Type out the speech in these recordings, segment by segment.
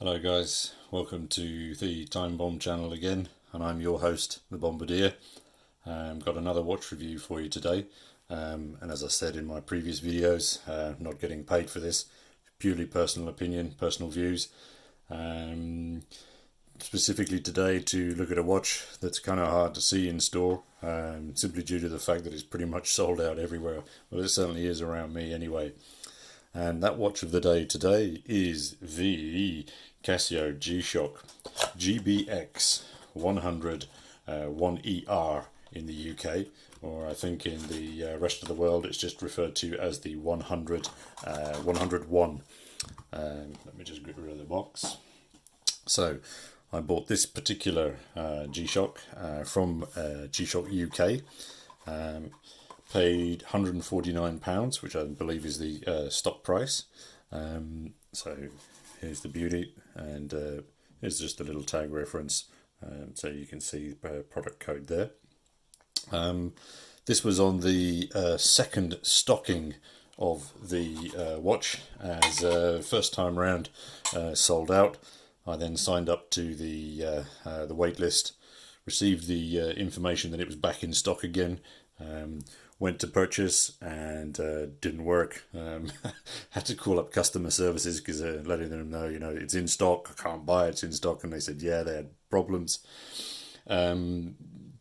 Hello guys, welcome to the Time Bomb channel again, and I'm your host, the Bombardier. Got another watch review for you today, and as I said in my previous videos, not getting paid for this, purely personal opinion, personal views. Specifically today to look at a watch that's kind of hard to see in store, simply due to the fact that it's pretty much sold out everywhere. Well, it certainly is around me anyway. And that watch of the day today is the Casio G-Shock GBX 100 1ER in the UK, or I think in the rest of the world it's just referred to as the 101. Let me just get rid of the box. So I bought this particular G-Shock from G-Shock UK. Paid £149, which I believe is the stock price. So here's the beauty, and here's just a little tag reference, so you can see product code there. This was on the second stocking of the watch, as first time round sold out. I then signed up to the wait list, received the information that it was back in stock again. Went to purchase and didn't work. Had to call up customer services because letting them know, it's in stock, I can't buy it, it's in stock, and they said yeah, they had problems.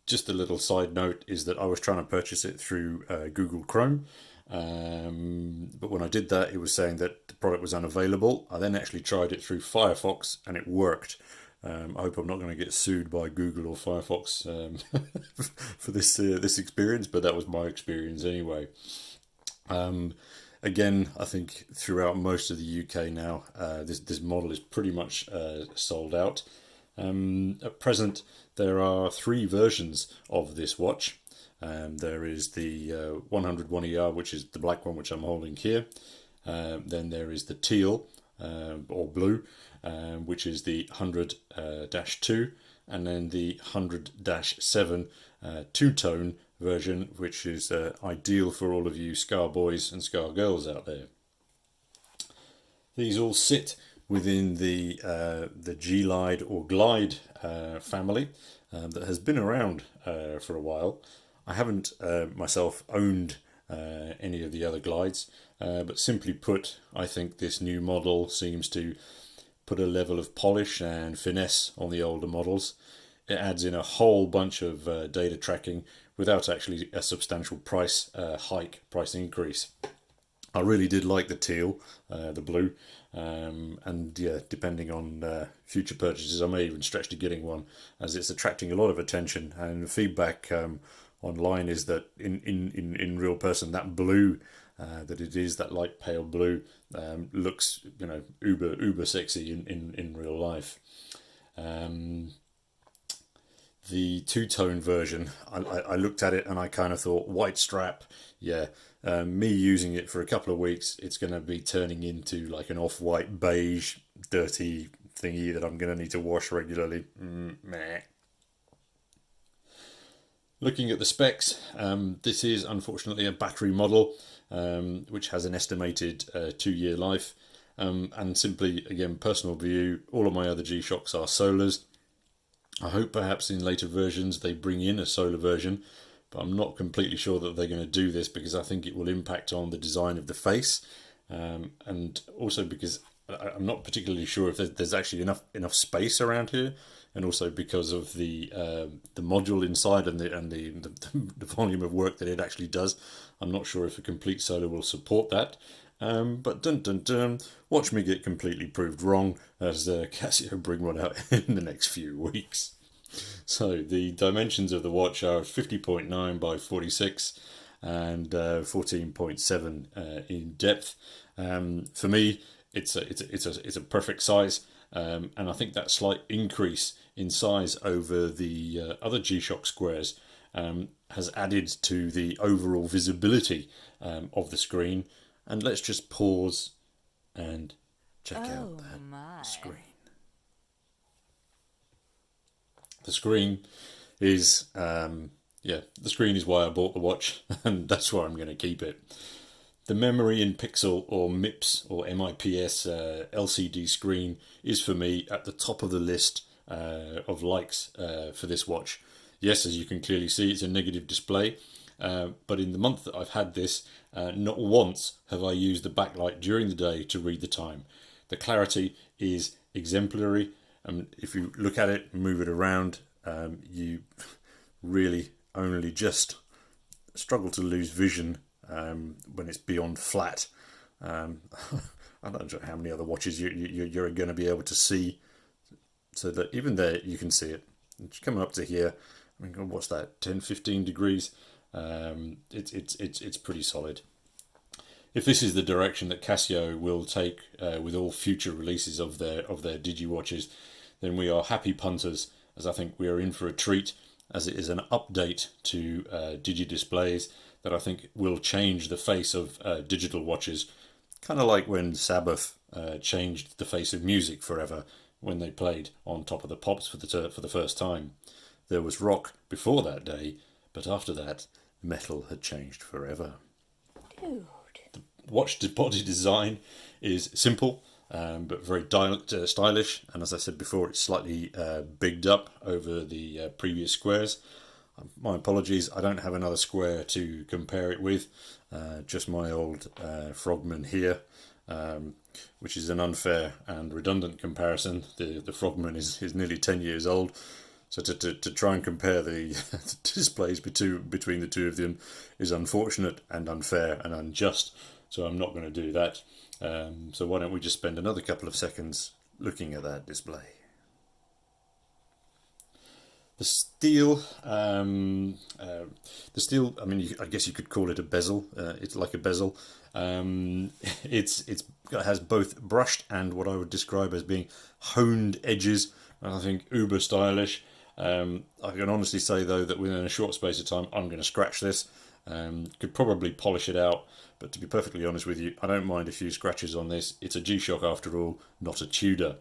Just a little side note is that I was trying to purchase it through Google Chrome, but when I did that it was saying that the product was unavailable. I then actually tried it through Firefox and it worked. I hope I'm not going to get sued by Google or Firefox for this experience, but that was my experience anyway. Again, I think throughout most of the UK now, this model is pretty much sold out. At present, there are 3 versions of this watch. There is the 101ER, which is the black one, which I'm holding here. Then there is the teal or blue, which is the 100-2, and then the 100-7 two-tone version, which is ideal for all of you Scar boys and Scar girls out there. These all sit within the G-Glide or Glide family that has been around for a while. I haven't myself owned any of the other Glides, but simply put, I think this new model seems to put a level of polish and finesse on the older models. It adds in a whole bunch of data tracking without actually a substantial price increase. I really did like the teal, the blue, and yeah, depending on future purchases, I may even stretch to getting one, as it's attracting a lot of attention. And the feedback online is that in real person, that blue, that it is that light pale blue, looks uber sexy in real life. The two-tone version, I looked at it and I kind of thought, white strap, yeah. Me using it for a couple of weeks, it's going to be turning into like an off-white beige dirty thingy that I'm going to need to wash regularly. Meh. Looking at the specs, this is unfortunately a battery model, which has an estimated 2-year life. And simply, again, personal view, all of my other G-Shocks are solars. I hope perhaps in later versions they bring in a solar version, but I'm not completely sure that they're going to do this, because I think it will impact on the design of the face, and also because I'm not particularly sure if there's actually enough space around here, and also because of the module inside and the volume of work that it actually does. I'm not sure if a complete solar will support that. But dun dun dun, watch me get completely proved wrong as Casio bring one out in the next few weeks. So the dimensions of the watch are 50.9 by 46 and 14.7 in depth. For me, it's a perfect size, and I think that slight increase in size over the other G-Shock squares has added to the overall visibility of the screen. And let's just pause and check out that screen. The screen is, the screen is why I bought the watch, and that's why I'm going to keep it. The memory in pixel or MIPS or MIPS LCD screen is for me at the top of the list of likes for this watch. Yes, as you can clearly see, it's a negative display, but in the month that I've had this, not once have I used the backlight during the day to read the time. The clarity is exemplary. If you look at it, move it around, you really only just struggle to lose vision when it's beyond flat. I don't know how many other watches you're going to be able to see, so that even there you can see it. It's coming up to here. I mean, what's that? 10-15 degrees. It's pretty solid. If this is the direction that Casio will take with all future releases of their Digi watches, then we are happy punters, as I think we are in for a treat, as it is an update to Digi displays that I think will change the face of digital watches, kind of like when Sabbath changed the face of music forever when they played on top of the pops for the first time. There was rock before that day, but after that, metal had changed forever. Dude. The watch body design is simple, but very stylish, and as I said before, it's slightly bigged up over the previous squares. My apologies, I don't have another square to compare it with, just my old Frogman here, which is an unfair and redundant comparison. The Frogman is nearly 10 years old, so to try and compare the displays between the two of them is unfortunate and unfair and unjust, so I'm not going to do that. So why don't we just spend another couple of seconds looking at that display. The steel, I mean, I guess you could call it a bezel. It's like a bezel. It has both brushed and what I would describe as being honed edges. I think uber stylish. I can honestly say though that within a short space of time I'm going to scratch this. Could probably polish it out, but to be perfectly honest with you, I don't mind a few scratches on this. It's a G-Shock after all, not a Tudor.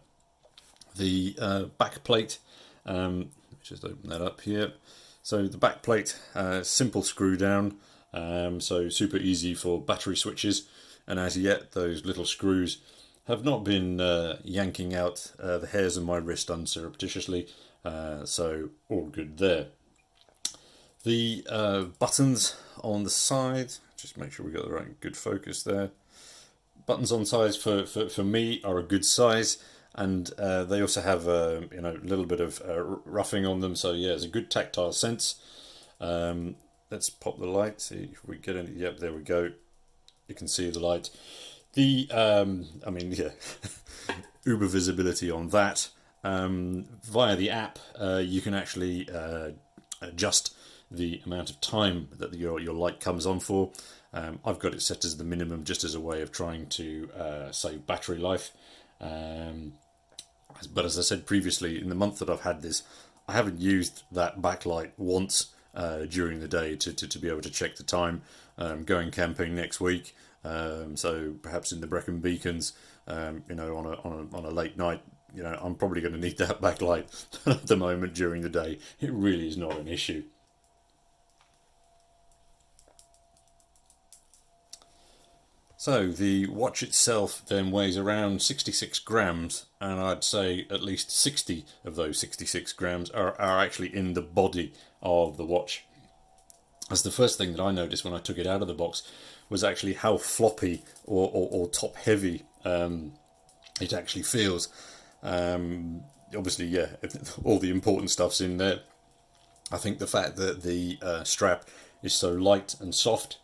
The back plate, just open that up here. So the back plate, simple screw down, so super easy for battery switches, and as yet those little screws have not been yanking out the hairs of my wrist unsurreptitiously, so all good there. The buttons on the side, just make sure we got the right good focus there. Buttons on sides for me are a good size, and they also have a little bit of roughing on them, so yeah, it's a good tactile sense. Let's pop the light, see if we get any. Yep, there we go. You can see the light. The I mean, yeah, uber visibility on that. Via the app, you can actually adjust the amount of time that your light comes on for. I've got it set as the minimum, just as a way of trying to save battery life. But as I said previously, in the month that I've had this, I haven't used that backlight once during the day to be able to check the time. Going camping next week, so perhaps in the Brecon Beacons, on a late night, I'm probably going to need that backlight at the moment during the day. It really is not an issue. So the watch itself then weighs around 66 grams, and I'd say at least 60 of those 66 grams are actually in the body of the watch. That's the first thing that I noticed when I took it out of the box, was actually how floppy or top heavy it actually feels. Obviously, yeah, all the important stuff's in there. I think the fact that the strap is so light and soft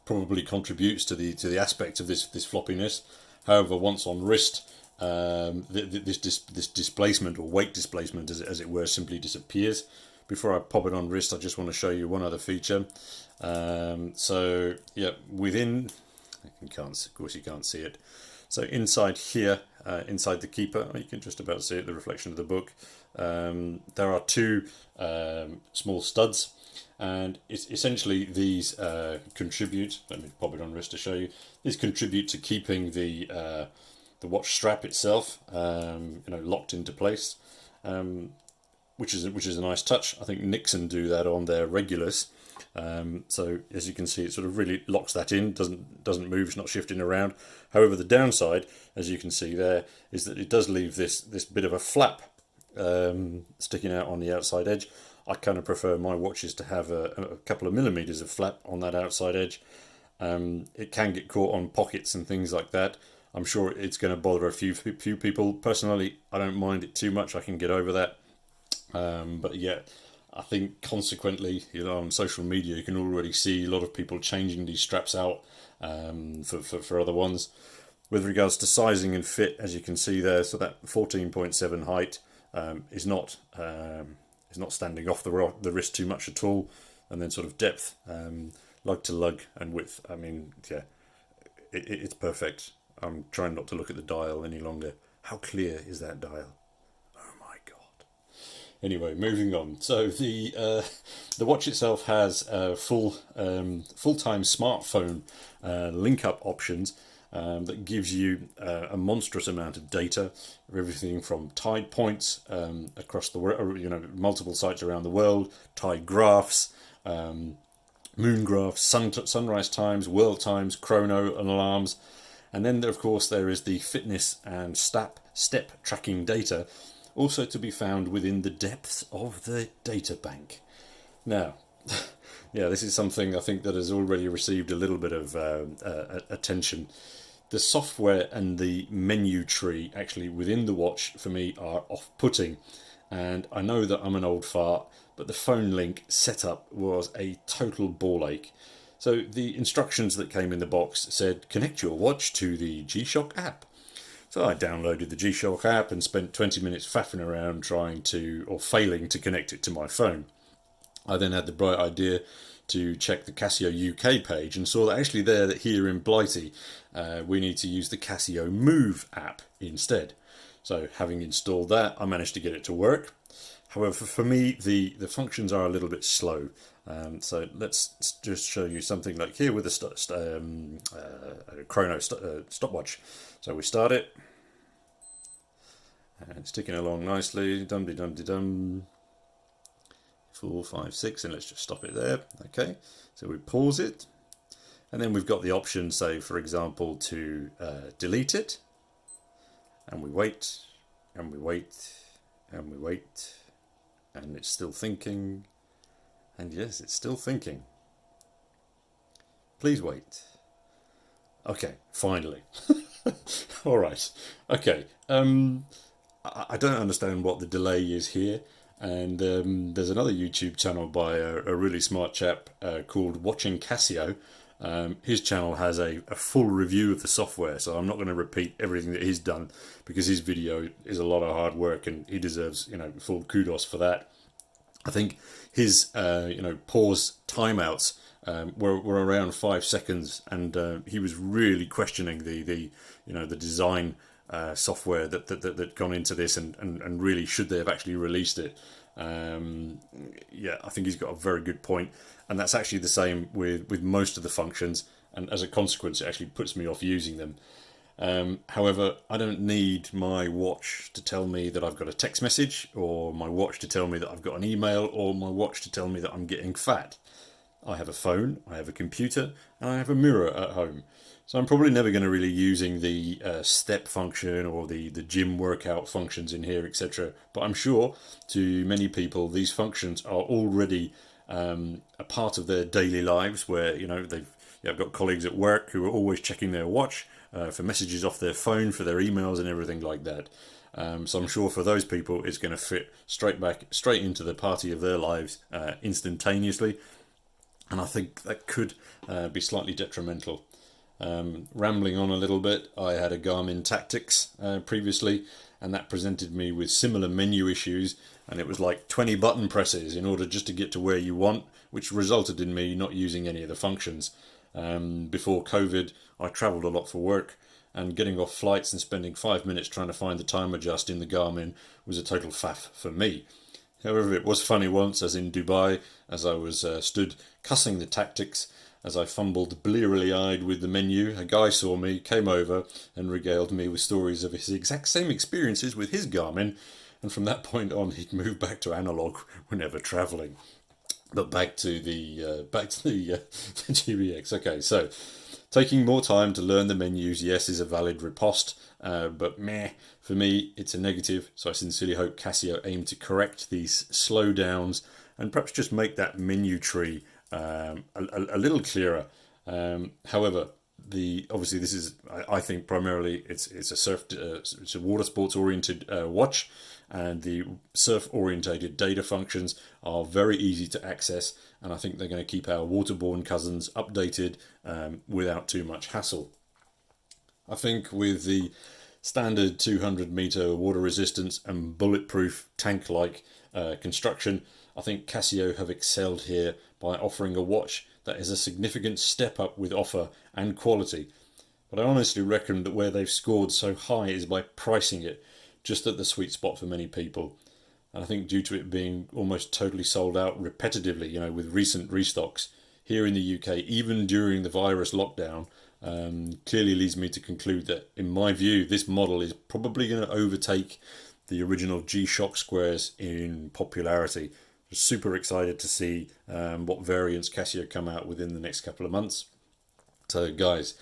probably contributes to the aspect of this floppiness. However, once on wrist, this displacement or weight displacement, as it were, simply disappears. Before I pop it on wrist, I just want to show you one other feature. So yeah, within, of course you can't see it. So inside here, inside the keeper, you can just about see it, the reflection of the book. There are two small studs, and it's essentially these contribute. Let me pop it on wrist to show you. These contribute to keeping the watch strap itself, locked into place, which is a nice touch. I think Nixon do that on their Regulus, So as you can see, it sort of really locks that in, doesn't move, it's not shifting around. However, the downside, as you can see there, is that it does leave this bit of a flap sticking out on the outside edge. I kind of prefer my watches to have a couple of millimeters of flap on that outside edge. It can get caught on pockets and things like that. I'm sure it's going to bother a few people. Personally, I don't mind it too much. I can get over that. But yeah, I think consequently, on social media, you can already see a lot of people changing these straps out for other ones. With regards to sizing and fit, as you can see there, so that 14.7 height is not standing off the wrist too much at all, and then sort of depth, lug to lug, and width. I mean, yeah, it's perfect. I'm trying not to look at the dial any longer. How clear is that dial? Oh my god. Anyway, moving on. So the watch itself has full-time smartphone link-up options that gives you a monstrous amount of data, everything from tide points across the world, multiple sites around the world, tide graphs, moon graphs, sunrise times, world times, chrono and alarms. And then, of course, there is the fitness and step tracking data, also to be found within the depths of the data bank. Now, yeah, this is something I think that has already received a little bit of attention. The software and the menu tree actually within the watch, for me, are off-putting. And I know that I'm an old fart, but the phone link setup was a total ball ache. So the instructions that came in the box said, connect your watch to the G-Shock app. So I downloaded the G-Shock app and spent 20 minutes faffing around failing to connect it to my phone. I then had the bright idea to check the Casio UK page and saw that actually that here in Blighty, we need to use the Casio Move app instead. So having installed that, I managed to get it to work. However, for me, the functions are a little bit slow. So let's just show you something like here with a chrono stopwatch. So we start it, and it's ticking along nicely. Dum-de-dum-de-dum. 4, 5, 6, and let's just stop it there. Okay, so we pause it, and then we've got the option, say for example, to delete it, and we wait, and we wait, and we wait, and it's still thinking. And yes, it's still thinking. Please wait. Okay, finally. All right. Okay. I don't understand what the delay is here. And there's another YouTube channel by a really smart chap called Watching Casio. His channel has a full review of the software, so I'm not going to repeat everything that he's done because his video is a lot of hard work and he deserves, full kudos for that. I think his pause timeouts were around 5 seconds, and he was really questioning the design software that gone into this, and really should they have actually released it. Yeah, I think he's got a very good point, and that's actually the same with most of the functions, and as a consequence it actually puts me off using them. However, I don't need my watch to tell me that I've got a text message, or my watch to tell me that I've got an email, or my watch to tell me that I'm getting fat. I have a phone, I have a computer, and I have a mirror at home. So I'm probably never going to really using the step function or the gym workout functions in here, etc. But I'm sure to many people these functions are already a part of their daily lives, where I've got colleagues at work who are always checking their watch for messages off their phone, for their emails and everything like that. So I'm sure for those people it's going to fit straight into the party of their lives instantaneously, and I think that could be slightly detrimental. Rambling on a little bit, I had a Garmin Tactics previously, and that presented me with similar menu issues, and it was like 20 button presses in order just to get to where you want, which resulted in me not using any of the functions. Before COVID, I travelled a lot for work, and getting off flights and spending 5 minutes trying to find the time adjust in the Garmin was a total faff for me. However, it was funny once, as in Dubai, as I was stood cussing the Tactics, as I fumbled blearily eyed with the menu, a guy saw me, came over and regaled me with stories of his exact same experiences with his Garmin, and from that point on he'd moved back to analog whenever travelling. But back to the the GBX. Okay, so taking more time to learn the menus, yes, is a valid riposte, but meh, for me, it's a negative. So I sincerely hope Casio aim to correct these slowdowns and perhaps just make that menu tree a little clearer. However, obviously this is, I think primarily it's it's a water sports oriented watch, and the surf orientated data functions are very easy to access, and I think they're going to keep our waterborne cousins updated without too much hassle. I think with the standard 200-meter water resistance and bulletproof tank-like construction, I think Casio have excelled here by offering a watch that is a significant step up with offer and quality. But I honestly reckon that where they've scored so high is by pricing it just at the sweet spot for many people. And I think due to it being almost totally sold out repetitively, with recent restocks here in the UK, even during the virus lockdown, clearly leads me to conclude that, in my view, this model is probably going to overtake the original G-Shock squares in popularity. Super excited to see what variants Casio come out within the next couple of months. So guys,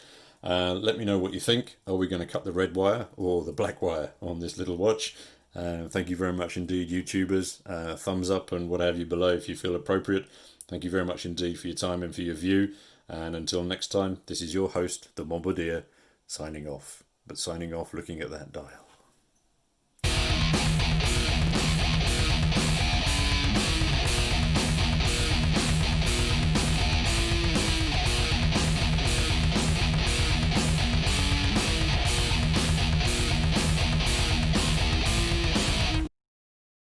let me know what you think. Are we going to cut the red wire or the black wire on this little watch? Thank you very much indeed, YouTubers. Thumbs up and what have you below if you feel appropriate. Thank you very much indeed for your time and for your view. And until next time, this is your host, the Bombardier, signing off. But signing off looking at that dial.